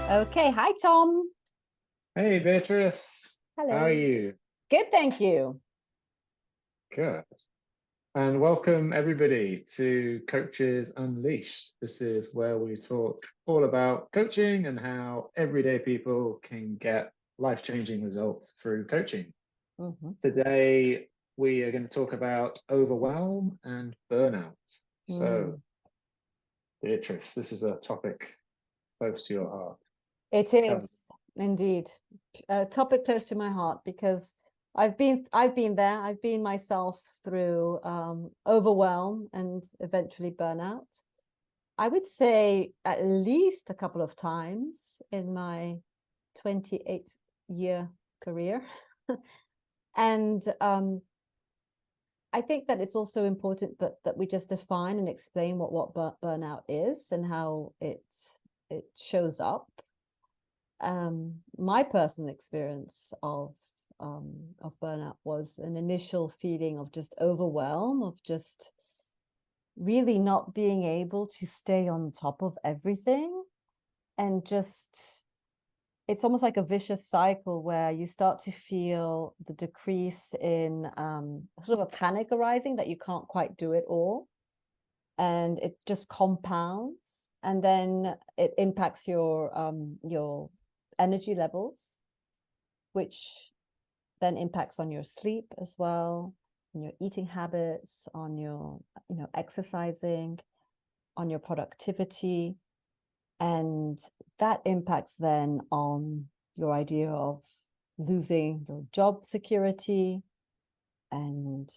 Okay. Hi, Tom. Hey Beatrice, how are Hello. you? Good, thank you. Good. And welcome everybody to Coaches Unleashed. This is where we talk all about coaching and how everyday people can get life-changing results through coaching. Hmm. Today, we are going to talk about overwhelm and burnout. So, Mm. Beatrice, this is a topic close to your heart. It Tell me. is indeed a topic close to my heart because I've been there. I've been myself through overwhelm and eventually burnout. I would say at least a couple of times in my 28-year career. And I think that it's also important that we just define and explain what burnout is and how it shows up. My personal experience of burnout was an initial feeling of just overwhelm, of just really not being able to stay on top of everything, and just it's almost like a vicious cycle where you start to feel the decrease in sort of a panic arising that you can't quite do it all, and it just compounds, and then it impacts your energy levels, which then impacts on your sleep as well, on your eating habits, on your exercising, on your productivity, and that impacts then on your idea of losing your job security, and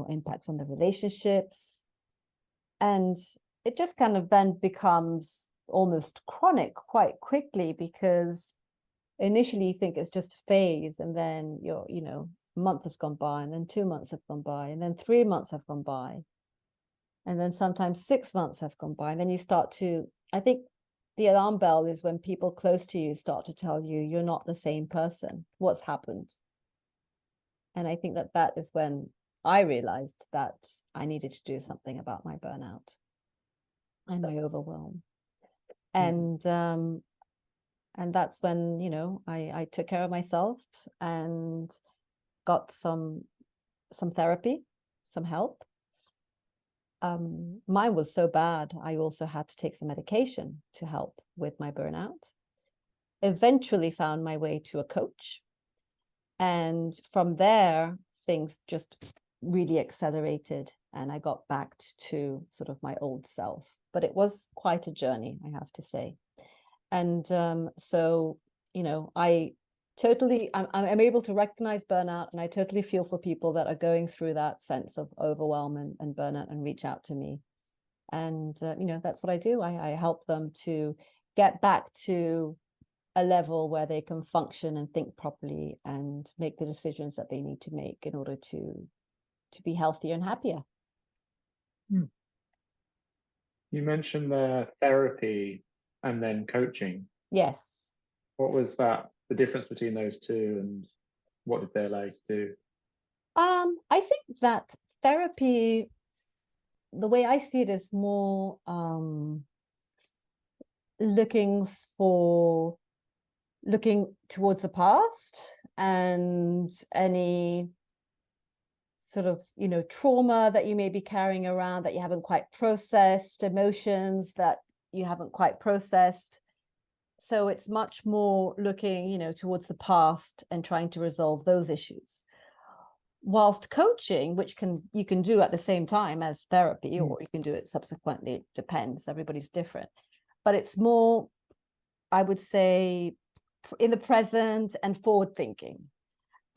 impacts on the relationships. And it just kind of then becomes almost chronic quite quickly, because initially you think it's just a phase, and then a month has gone by, and then 2 months have gone by, and then 3 months have gone by, and then sometimes 6 months have gone by, and then you start to, I think the alarm bell is when people close to you start to tell you you're not the same person. What's happened? And I think that is when I realized that I needed to do something about my burnout and my overwhelm. Mhm. And that's when I took care of myself and got some therapy, some help. Mine was so bad, I also had to take some medication to help with my burnout. Eventually found my way to a coach, and from there things just really accelerated, and I got back to sort of my old self. But it was quite a journey, I have to say. And so I'm able to recognize burnout, and I totally feel for people that are going through that sense of overwhelm and burnout, and reach out to me. And that's what I do. I help them to get back to a level where they can function and think properly and make the decisions that they need to make in order to be healthier and happier. Hmm. You mentioned the therapy and then coaching. Yes. What was that, the difference between those two, and what did they allow you to do? I think that therapy, the way I see it, is more looking for looking towards the past and any sort of trauma that you may be carrying around that you haven't quite processed, emotions that you haven't quite processed. So it's much more looking towards the past and trying to resolve those issues, whilst coaching, which you can do at the same time as therapy, Mm. or you can do it subsequently, it depends, everybody's different, but it's more, I would say, in the present and forward thinking.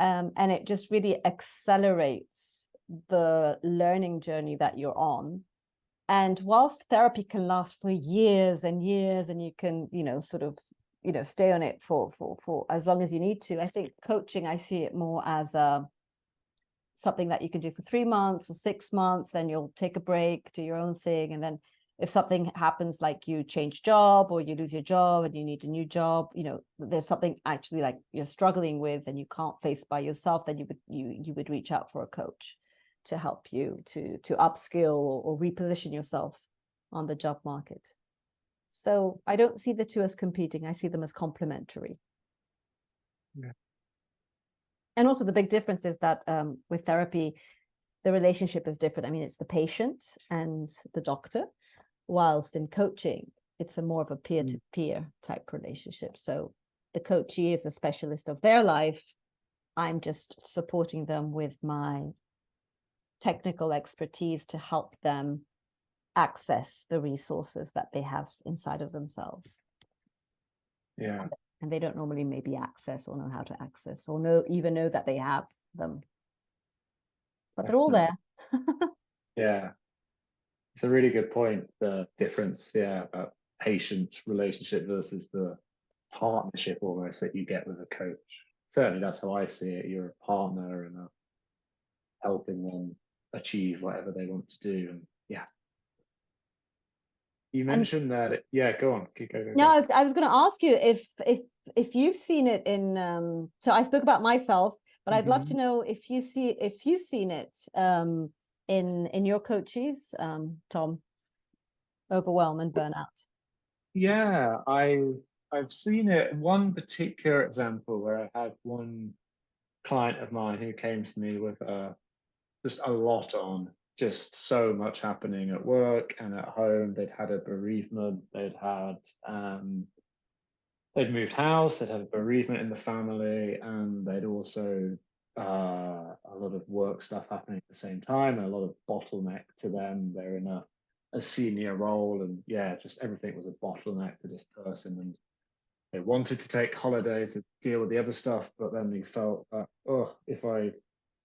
And it just really accelerates the learning journey that you're on. And whilst therapy can last for years and years, and you can sort of stay on it for as long as you need to, I think coaching, I see it more as something that you can do for 3 months or 6 months, then you'll take a break, do your own thing, and then if something happens, like you change job or you lose your job and you need a new job, there's something actually like you're struggling with and you can't face by yourself, then you would reach out for a coach to help you to upskill or reposition yourself on the job market. So I don't see the two as competing. I see them as complementary. Yeah. And also the big difference is that with therapy, the relationship is different. I mean, it's the patient and the doctor, whilst in coaching, it's a more of a peer-to-peer type relationship. So the coachee is a specialist of their life. I'm just supporting them with my technical expertise to help them access the resources that they have inside of themselves. Yeah. And they don't normally maybe access or know how to access or even know that they have them. But they're all there. Yeah. It's a really good point, the difference, about patient relationship versus the partnership almost that you get with a coach. Certainly that's how I see it. You're a partner and helping them achieve whatever they want to do. And yeah. You mentioned that go on. Go. No, I was going to ask you if you've seen it in so I spoke about myself, but I'd love to know if you've seen it in your coaches, Tom, Overwhelm and Burnout. Yeah, I've seen it. One particular example where I had one client of mine who came to me with just a lot on, just so much happening at work and at home. They'd had a bereavement. They'd moved house. They'd had a bereavement in the family, and they'd also a lot of work stuff happening at the same time, and a lot of bottleneck to them. They're in a senior role, and just everything was a bottleneck to this person, and they wanted to take holidays to deal with the other stuff, but then they felt that, if I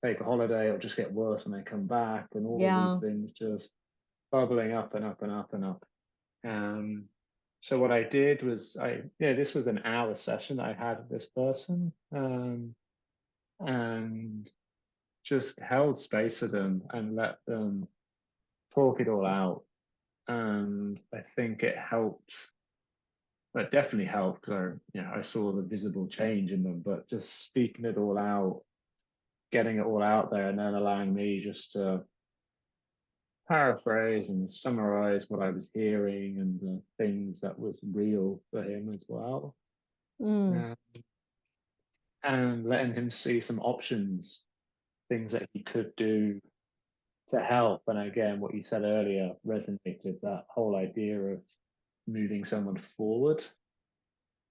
take a holiday, it'll just get worse when I come back, and all of these things just bubbling up and up and up and up. So what I did was this was an hour session I had with this person, and just held space for them and let them talk it all out. And I think it helped. It definitely helped because I saw the visible change in them. But just speaking it all out, getting it all out there, and then allowing me just to paraphrase and summarize what I was hearing and the things that was real for him as well. And letting him see some options, things that he could do to help. And again, what you said earlier resonated, that whole idea of moving someone forward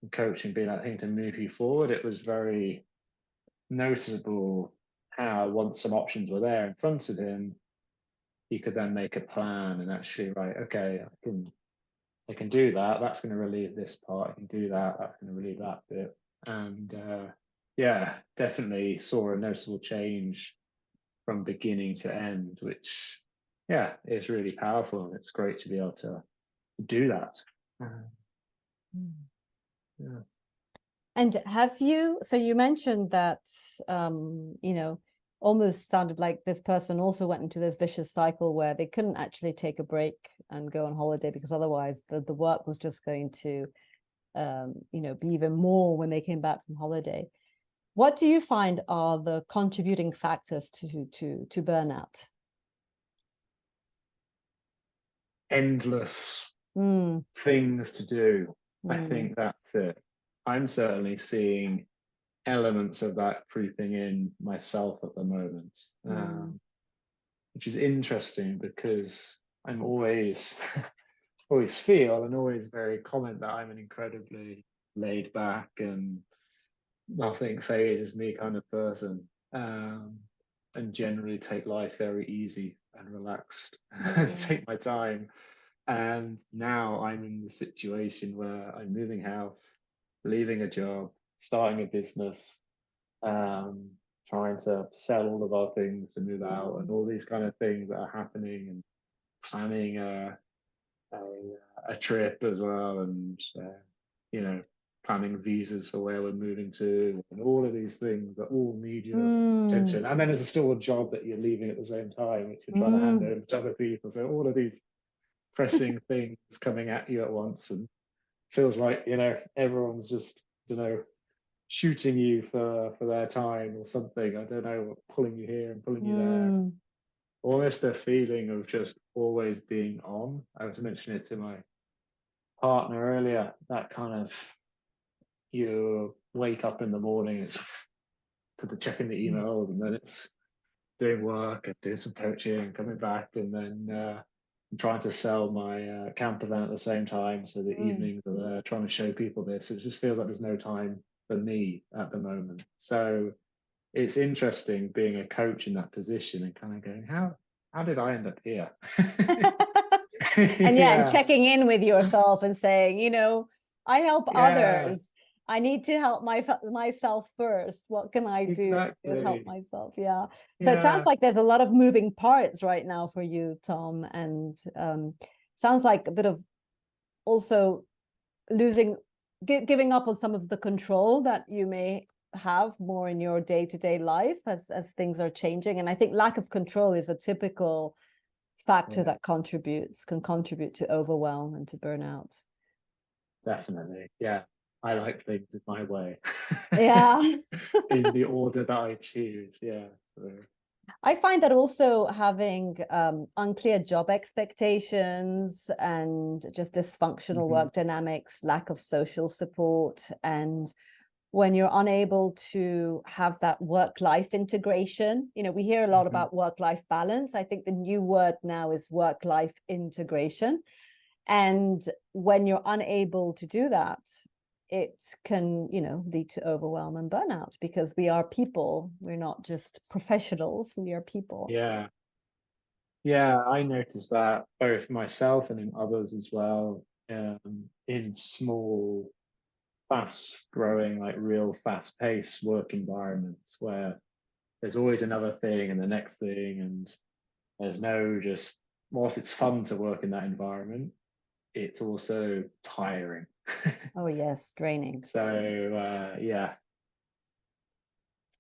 and coaching being that thing to move you forward. It was very noticeable how once some options were there in front of him, he could then make a plan and actually, right, okay, I can do that. That's going to relieve this part. I can do that. That's going to relieve that bit. And definitely saw a noticeable change from beginning to end, which is really powerful. And it's great to be able to do that. Yeah. And so you mentioned that, almost sounded like this person also went into this vicious cycle where they couldn't actually take a break and go on holiday because otherwise the work was just going to, be even more when they came back from holiday. What do you find are the contributing factors to burnout? Endless things to do. I think that's it. I'm certainly seeing elements of that creeping in myself at the moment, which is interesting because I'm always feel and always very comment that I'm an incredibly laid back and nothing phases me kind of person, and generally take life very easy and relaxed and take my time. And now I'm in the situation where I'm moving house, leaving a job, starting a business, trying to sell all of our things to move out, and all these kind of things that are happening, and planning a trip as well, and planning visas for where we're moving to, and all of these things that all need your attention. And then there's still a job that you're leaving at the same time, which you're trying to hand over to other people. So all of these pressing things coming at you at once, and feels like everyone's just shooting you for their time or something. I don't know, pulling you here and pulling you there. Almost a feeling of just always being on. I was mentioning it to my partner earlier, that kind of, you wake up in the morning, it's to the checking the emails, and then it's doing work and doing some coaching and coming back, and then I'm trying to sell my camper van at the same time. So the Mm. evenings are there trying to show people this. It just feels like there's no time for me at the moment. So it's interesting being a coach in that position and kind of going, how did I end up here? And yeah, and Yeah, checking in with yourself and saying, I help yeah, others. I need to help myself first. What can I do to help exactly. myself? Yeah. So it sounds Yeah, like there's a lot of moving parts right now for you, Tom, and sounds like a bit of also giving up on some of the control that you may have more in your day-to-day life as things are changing. And I think lack of control is a typical factor yeah, that can contribute to overwhelm and to burnout. definitely. Yeah, I like things my way. Yeah. In the order that I choose. Yeah. So, I find that also having unclear job expectations and just dysfunctional mhm, work dynamics, lack of social support, and when you're unable to have that work-life integration, we hear a lot mhm. about work-life balance. I think the new word now is work-life integration. And when you're unable to do that, it can, lead to overwhelm and burnout, because we are people. We're not just professionals. We are people. Yeah. Yeah, I noticed that both myself and in others as well, in small, fast growing, like real fast paced work environments where there's always another thing and the next thing, and there's no just, whilst it's fun to work in that environment, it's also tiring. Oh, yes, draining. So, yeah.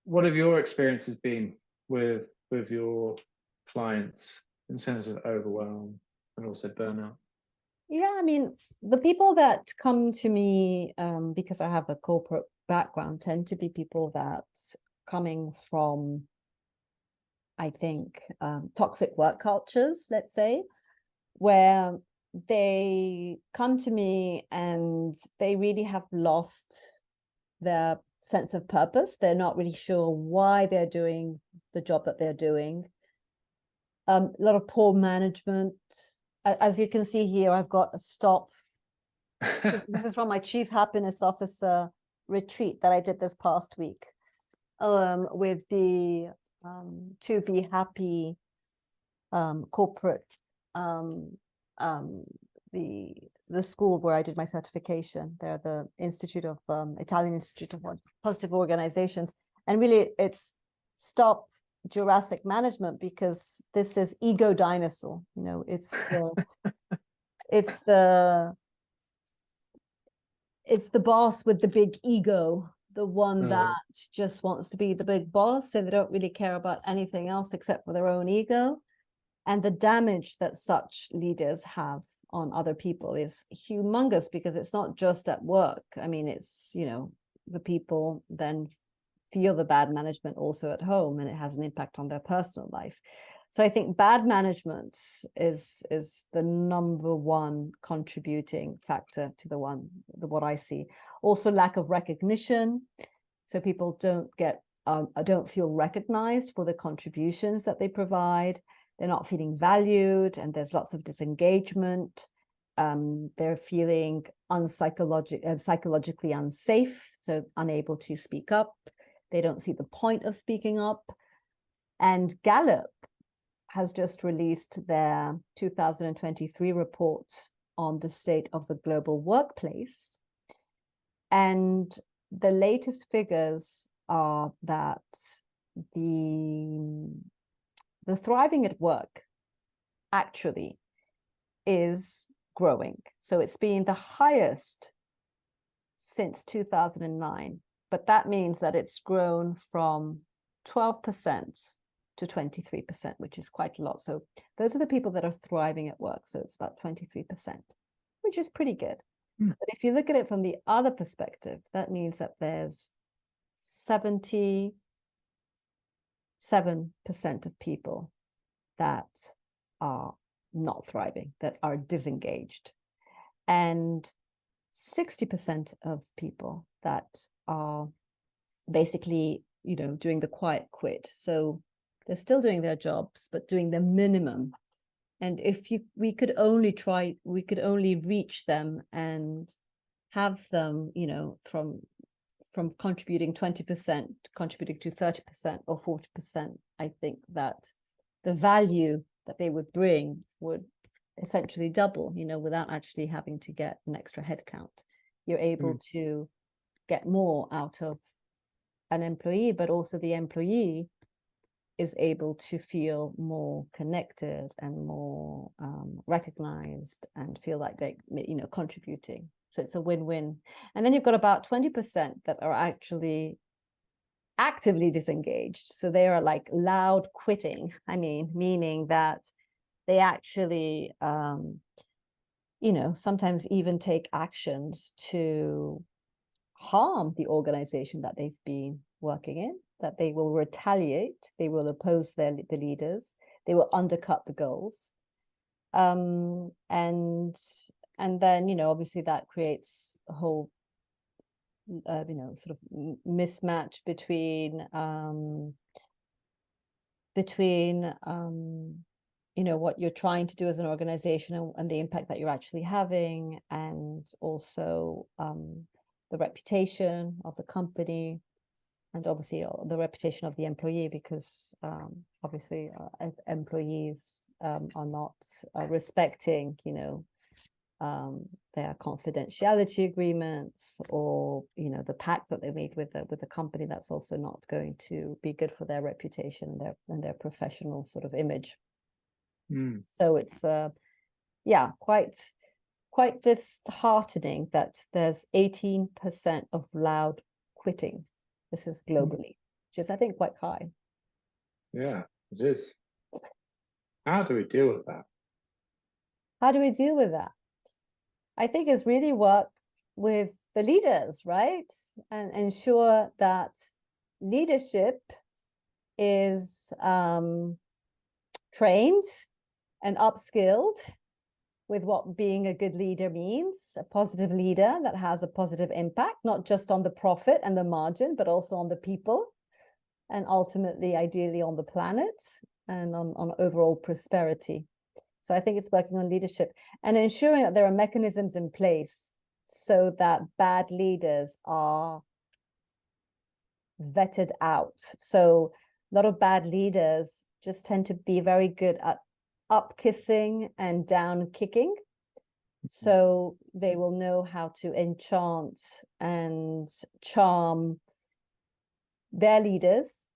What have your experiences been with your clients in terms of overwhelm and also burnout? Yeah, I mean, the people that come to me because I have a corporate background tend to be people that coming from, I think, toxic work cultures, let's say, where they come to me and they really have lost their sense of purpose. They're not really sure why they're doing the job that they're doing. A lot of poor management. As you can see here, I've got a stop. This is from my chief happiness officer retreat that I did this past week, with the To Be Happy corporate, um, the school where I did my certification. They're the Institute of Italian Institute of Positive Organizations, and really it's stop Jurassic management, because this is ego dinosaur. It's the it's the boss with the big ego, the one that Oh, just wants to be the big boss, so they don't really care about anything else except for their own ego. And the damage that such leaders have on other people is humongous, because it's not just at work. I mean, it's, the people then feel the bad management also at home, and it has an impact on their personal life. So I think bad management is the number one contributing factor to what I see. Also, lack of recognition. So people don't feel recognized for the contributions that they provide. They're not feeling valued, and there's lots of disengagement. They're feeling psychologically unsafe, so unable to speak up. They don't see the point of speaking up. And Gallup has just released their 2023 report on the state of the global workplace. And the latest figures are that the thriving at work actually is growing. So it's been the highest since 2009, but that means that it's grown from 12% to 23%, which is quite a lot. So those are the people that are thriving at work. So it's about 23%, which is pretty good. hmm, But if you look at it from the other perspective, that means that there's 77% of people that are not thriving, that are disengaged. and 60% of people that are basically, doing the quiet quit. So they're still doing their jobs, but doing the minimum. And if we could only reach them and have them, from contributing 20%, contributing to 30% or 40%, I think that the value that they would bring would essentially double, without actually having to get an extra headcount. You're able to get more out of an employee, but also the employee is able to feel more connected and more recognized and feel like they, contributing. So it's a win-win. And then you've got about 20% that are actually actively disengaged. So they are like loud quitting. Meaning that they actually, sometimes even take actions to harm the organization that they've been working in, that they will retaliate, they will oppose the leaders, they will undercut the goals. And then, obviously that creates a whole, sort of mismatch between what you're trying to do as an organization and the impact that you're actually having, and also the reputation of the company, and obviously the reputation of the employee, because obviously employees are not respecting, their confidentiality agreements, or the pact that they made with the company. That's also not going to be good for their reputation and their professional sort of image. So it's quite disheartening that there's 18% of loud quitting. This is globally, which is, I think, quite high. Yeah, it is. How do we deal with that? How do we deal with that? I think it's really work with the leaders, right? And ensure that leadership is trained and upskilled with what being a good leader means, a positive leader that has a positive impact, not just on the profit and the margin, but also on the people, and ultimately, ideally, on the planet and on overall prosperity. So I think it's working on leadership and ensuring that there are mechanisms in place so that bad leaders are vetted out. So a lot of bad leaders just tend to be very good at up kissing and down kicking. So they will know how to enchant and charm their leaders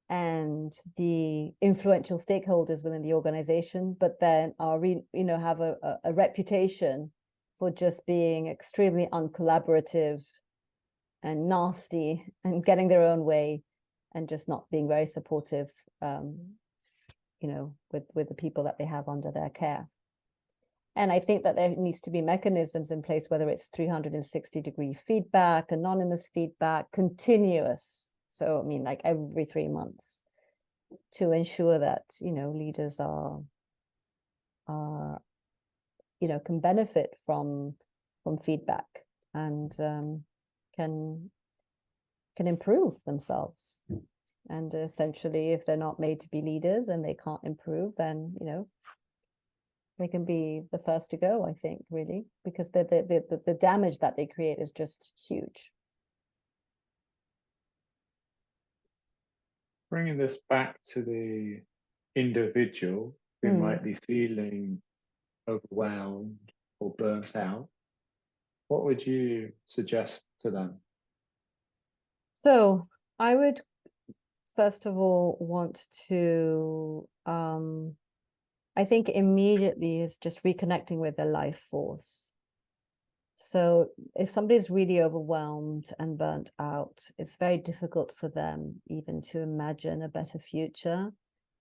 and the influential stakeholders within the organization, but then are have a reputation for just being extremely uncollaborative and nasty and getting their own way, and just not being very supportive, with the people that they have under their care. And I think that there needs to be mechanisms in place, whether it's 360-degree feedback, anonymous feedback, continuous. So, like every 3 months, to ensure that, leaders are can benefit from feedback and can improve themselves. And essentially, if they're not made to be leaders and they can't improve, then, they can be the first to go, I think, really, because the damage that they create is just huge. Bringing this back to the individual who might be feeling overwhelmed or burnt out, what would you suggest to them? So I would first of all want to, I think immediately is just reconnecting with their life force. So if somebody's really overwhelmed and burnt out, it's very difficult for them even to imagine a better future,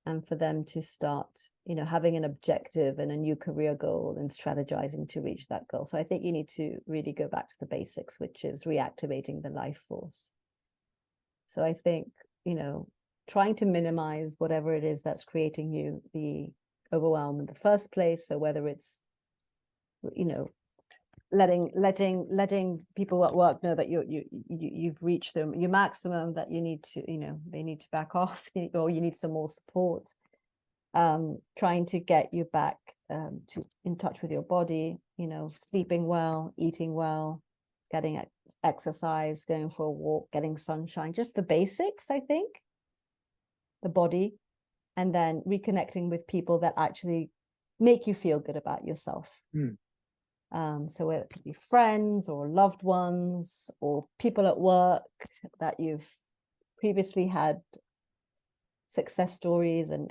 and for them to start, having an objective and a new career goal and strategizing to reach that goal. So I think you need to really go back to the basics, which is reactivating the life force. So I think, trying to minimize whatever it is that's creating you the overwhelm in the first place. So whether it's, letting people at work know that you've reached your maximum, that you need to, they need to back off, or you need some more support. Trying to get you back in touch with your body, sleeping well, eating well, getting exercise, going for a walk, getting sunshine, just the basics, I think, the body, and then reconnecting with people that actually make you feel good about yourself. So whether it be friends or loved ones or people at work that you've previously had success stories and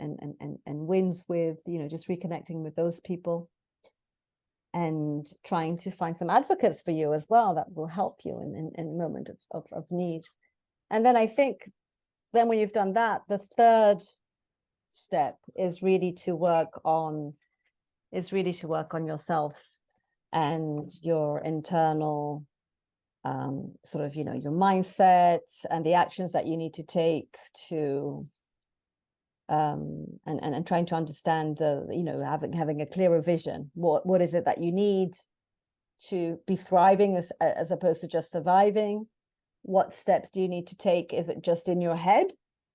wins with, just reconnecting with those people and trying to find some advocates for you as well that will help you in a moment of need. And then I think then when you've done that, the third step is really to work on yourself and your internal sort of, your mindset and the actions that you need to take to and trying to understand having a clearer vision. What is it that you need to be thriving as opposed to just surviving? What steps do you need to take? Is it just in your head,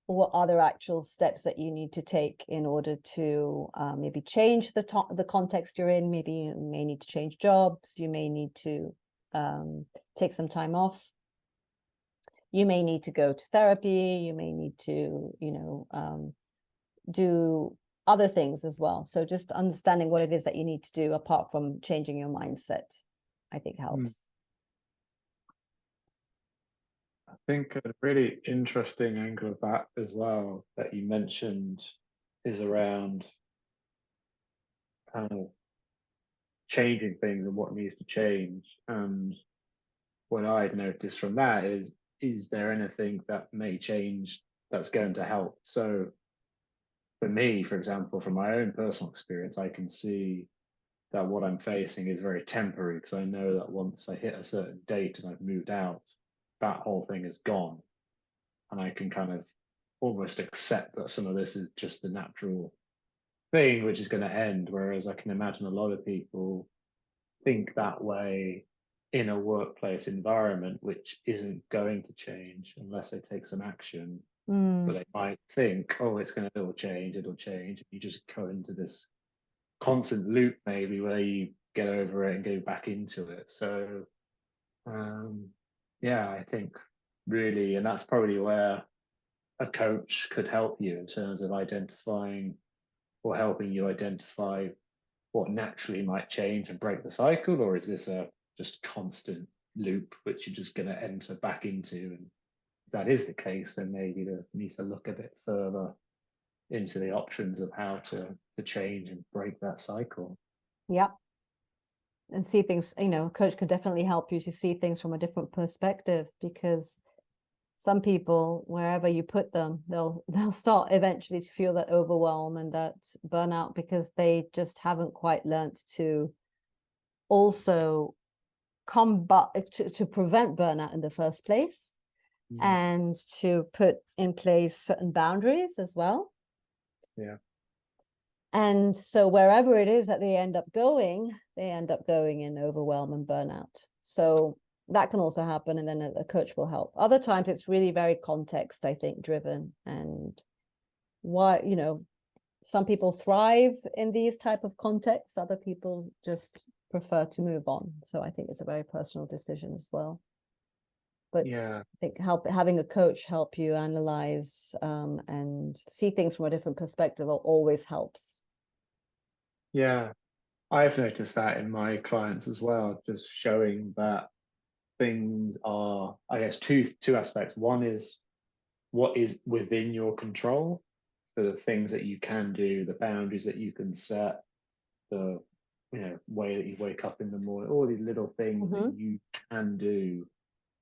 or what other actual steps that you need to take in order to maybe change the context you're in? Maybe you may need to change jobs. You may need to take some time off. You may need to go to therapy. You may need to, do other things as well. So just understanding what it is that you need to do apart from changing your mindset, I think helps. I think a really interesting angle of that as well that you mentioned is around kind of changing things and what needs to change. And what I'd noticed from that is there anything that may change that's going to help? So for me, for example, from my own personal experience, I can see that what I'm facing is very temporary, because I know that once I hit a certain date and I've moved out, that whole thing is gone. And I can kind of almost accept that some of this is just the natural thing which is going to end. Whereas I can imagine a lot of people think that way in a workplace environment which isn't going to change unless they take some action. But they might think, oh, it'll change. You just go into this constant loop maybe where you get over it and go back into it. So yeah, I think really, and that's probably where a coach could help you in terms of identifying or helping you identify what naturally might change and break the cycle, or is this a just constant loop which you're just going to enter back into? And if that is the case, then maybe there needs to look a bit further into the options of how to change and break that cycle. Yeah. And see things, a coach can definitely help you to see things from a different perspective, because some people, wherever you put them, they'll start eventually to feel that overwhelm and that burnout, because they just haven't quite learned to also combat to prevent burnout in the first place, and to put in place certain boundaries as well. Yeah. And so wherever it is that they end up going in overwhelm and burnout. So that can also happen, and then a coach will help. Other times it's really very context, I think, driven, and why, some people thrive in these type of contexts, other people just prefer to move on. So I think it's a very personal decision as well. But yeah, I think having a coach help you analyze and see things from a different perspective always helps. Yeah, I've noticed that in my clients as well, just showing that things are, I guess, two aspects. One is what is within your control. So the things that you can do, the boundaries that you can set, the way that you wake up in the morning, all these little things that you can do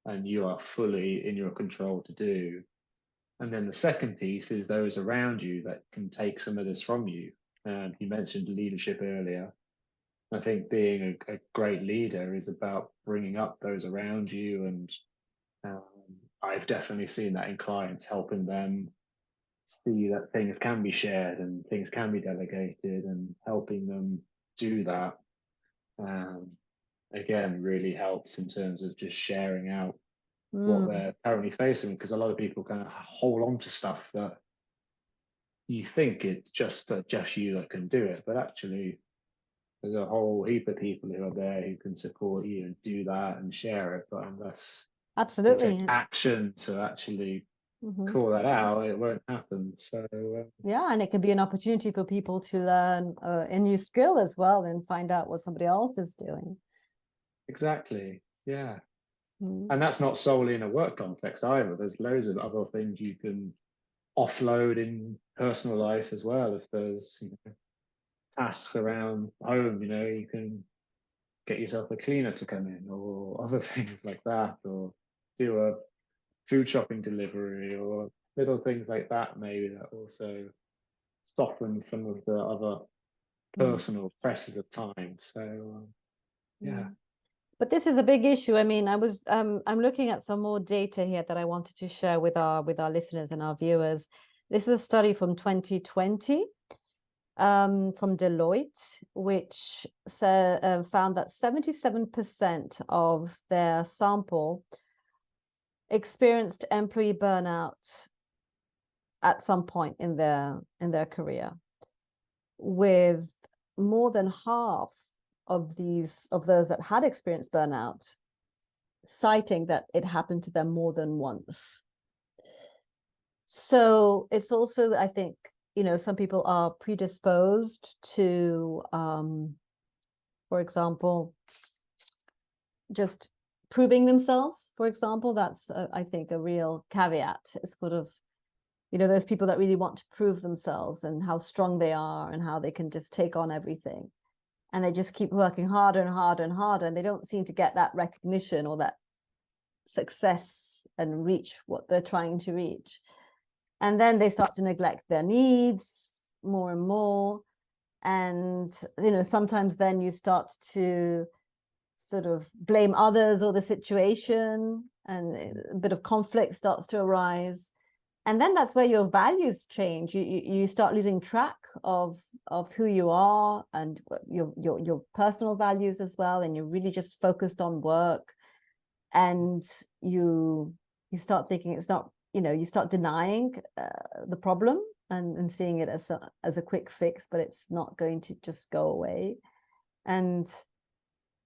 and you are fully in your control to do. And then the second piece is those around you that can take some of this from you. You mentioned leadership earlier. I think being a great leader is about bringing up those around you. And I've definitely seen that in clients, helping them see that things can be shared and things can be delegated, and helping them do that. again really helps in terms of just sharing out what Mm, they're currently facing, because a lot of people kind of hold on to stuff that you think it's just you that can do it, but actually there's a whole heap of people who are there who can support you and do that and share it. But unless you take absolutely. action to actually Mhm. call that out, it won't happen. So Yeah, and it can be an opportunity for people to learn a new skill as well and find out what somebody else is doing. exactly, yeah. Mm. And that's not solely in a work context either. There's loads of other things you can offload in personal life as well. If there's tasks around home, you can get yourself a cleaner to come in or other things like that, or do a food shopping delivery or little things like that, maybe that also soften some of the other Mm. personal presses of time. So yeah. Mm. But this is a big issue. I mean, I'm looking at some more data here that I wanted to share with our listeners and our viewers. This is a study from 2020 from Deloitte, which found that 77% of their sample experienced employee burnout at some point in their career, with more than half of those that had experienced burnout citing that it happened to them more than once. So it's also, I think, some people are predisposed to, for example, just proving themselves. For example, that's, I think, a real caveat. It's sort of, those people that really want to prove themselves and how strong they are and how they can just take on everything. And they just keep working harder and harder and harder, and they don't seem to get that recognition or that success and reach what they're trying to reach. And then they start to neglect their needs more and more. And, sometimes then you start to sort of blame others or the situation, and a bit of conflict starts to arise. And then that's where your values change. You start losing track of who you are and your personal values as well, and you're really just focused on work. And you start thinking it's not, you start denying the problem and seeing it as a quick fix, but it's not going to just go away. And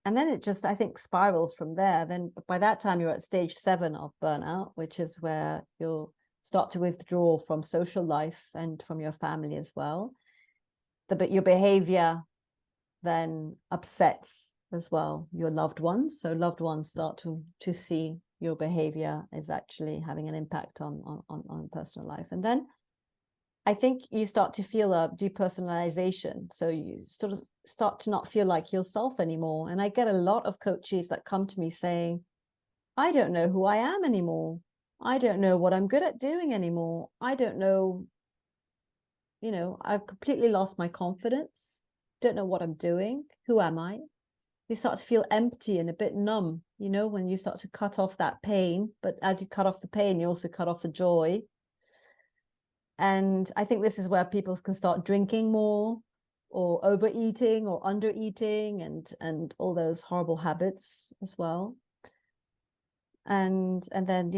then it just, I think, spirals from there. Then by that time you're at stage 7 of burnout, which is where you'll start to withdraw from social life and from your family as well. But your behavior then upsets as well your loved ones. So loved ones start to see your behavior is actually having an impact on personal life. And then I think you start to feel a depersonalization. So you sort of start to not feel like yourself anymore. And I get a lot of coaches that come to me saying, I don't know who I am anymore. I don't know what I'm good at doing anymore. I don't know, I've completely lost my confidence. Don't know what I'm doing. Who am I? They start to feel empty and a bit numb, when you start to cut off that pain. But as you cut off the pain, you also cut off the joy. And I think this is where people can start drinking more or overeating or undereating and all those horrible habits as well. And then,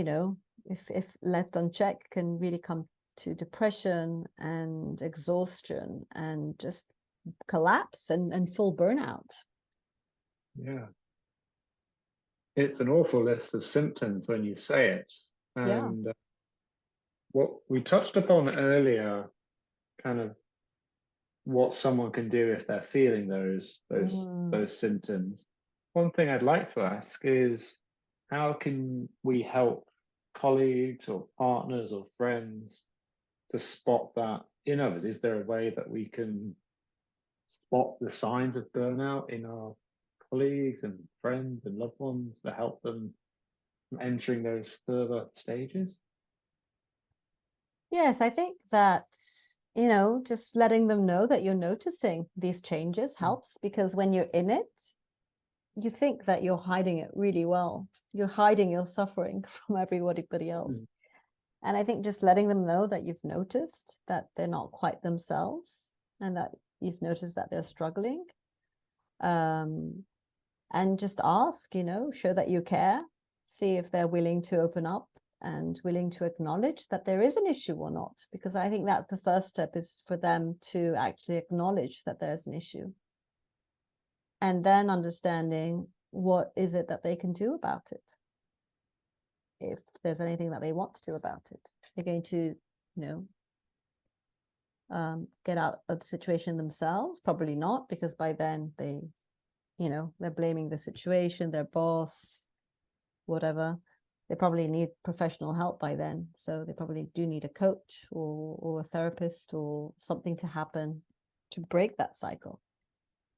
if left unchecked, can really come to depression and exhaustion and just collapse and full burnout. Yeah, it's an awful list of symptoms when you say it. Yeah. And what we touched upon earlier, kind of what someone can do if they're feeling Mm. those symptoms. One thing I'd like to ask is, how can we help colleagues or partners or friends to spot that in others? Is there a way that we can spot the signs of burnout in our colleagues and friends and loved ones to help them from entering those further stages? Yes, I think that, just letting them know that you're noticing these changes Mm, helps, because when you're in it, you think that you're hiding it really well. You're hiding your suffering from everybody else. mm, And I think just letting them know that you've noticed that they're not quite themselves and that you've noticed that they're struggling. Um, and just ask, show that you care, see if they're willing to open up and willing to acknowledge that there is an issue or not, because I think that's the first step, is for them to actually acknowledge that there's an issue, and then understanding what is it that they can do about it. If there's anything that they want to do about it, they're going to, get out of the situation themselves. Probably not, because by then they're blaming the situation, their boss, whatever. They probably need professional help by then. So they probably do need a coach or a therapist or something to happen to break that cycle.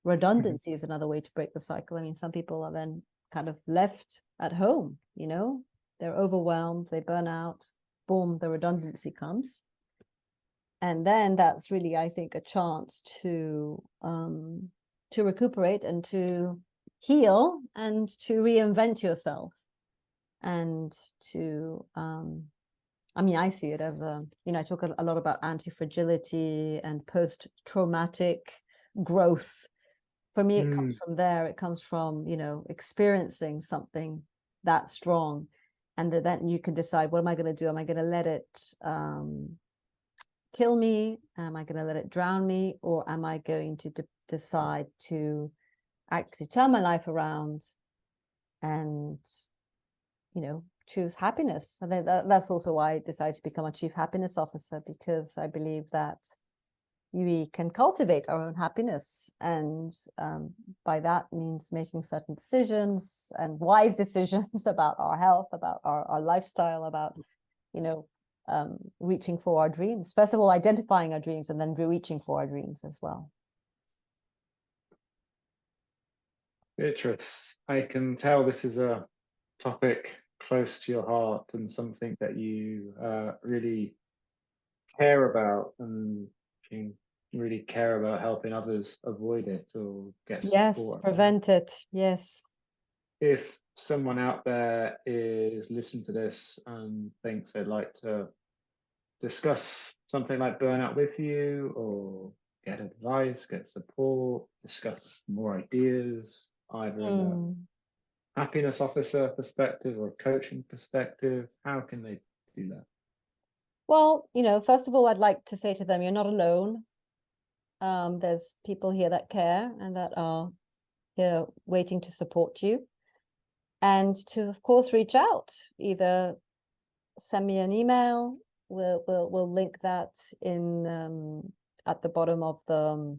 Redundancy is another way to break the cycle. I mean, some people are then kind of left at home, they're overwhelmed, they burn out, boom, the redundancy comes. And then that's really, I think, a chance to recuperate and to heal and to reinvent yourself. And to, I see it as I talk a lot about anti-fragility and post-traumatic growth. For me, it comes from there. It comes from, experiencing something that strong. And then you can decide, what am I going to do? Am I going to let it kill me? Am I going to let it drown me? Or am I going to decide to actually turn my life around and, choose happiness? And that's also why I decided to become a chief happiness officer, because I believe that we can cultivate our own happiness. And by that means making certain decisions, and wise decisions about our health, about our lifestyle, about, reaching for our dreams. First of all, identifying our dreams, and then reaching for our dreams as well. Beatrice, I can tell this is a topic close to your heart and something that you really care about, and you really care about helping others avoid it or get support. Prevent it. Yes. If someone out there is listening to this and thinks they'd like to discuss something like burnout with you, or get advice, get support, discuss more ideas, either in a happiness officer perspective or a coaching perspective, how can they do that? Well, first of all, I'd like to say to them, you're not alone. There's people here that care and that are here waiting to support you. And to, of course, reach out. Either send me an email. We'll link that in at the bottom of the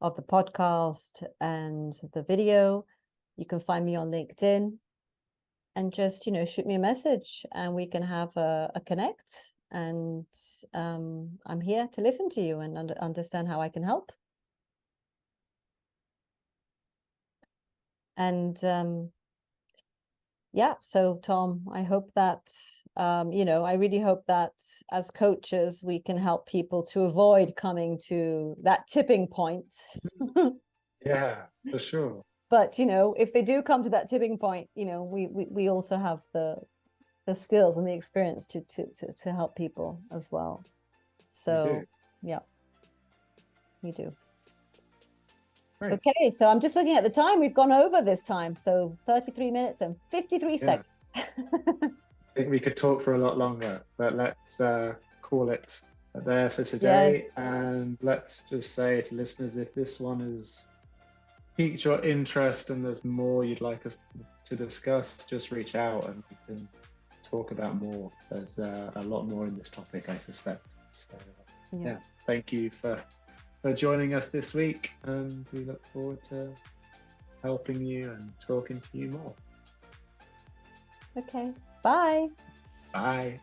podcast and the video. You can find me on LinkedIn, and just shoot me a message, and we can have a connect. And I'm here to listen to you and understand how I can help. And so Tom, I hope that I really hope that as coaches we can help people to avoid coming to that tipping point. Yeah, for sure. But if they do come to that tipping point, we also have the skills and the experience to help people as well. So yeah, we do. Great. Okay, so I'm just looking at the time. We've gone over this time, so 33 minutes and 53 seconds. I think we could talk for a lot longer, but let's call it there for today. Yes. And let's just say to listeners, if this one has piqued your interest and there's more you'd like us to discuss, just reach out and we can talk about more. There's a lot more in this topic, I suspect. So yeah, thank you for joining us this week, and we look forward to helping you and talking to you more. Okay, bye. Bye.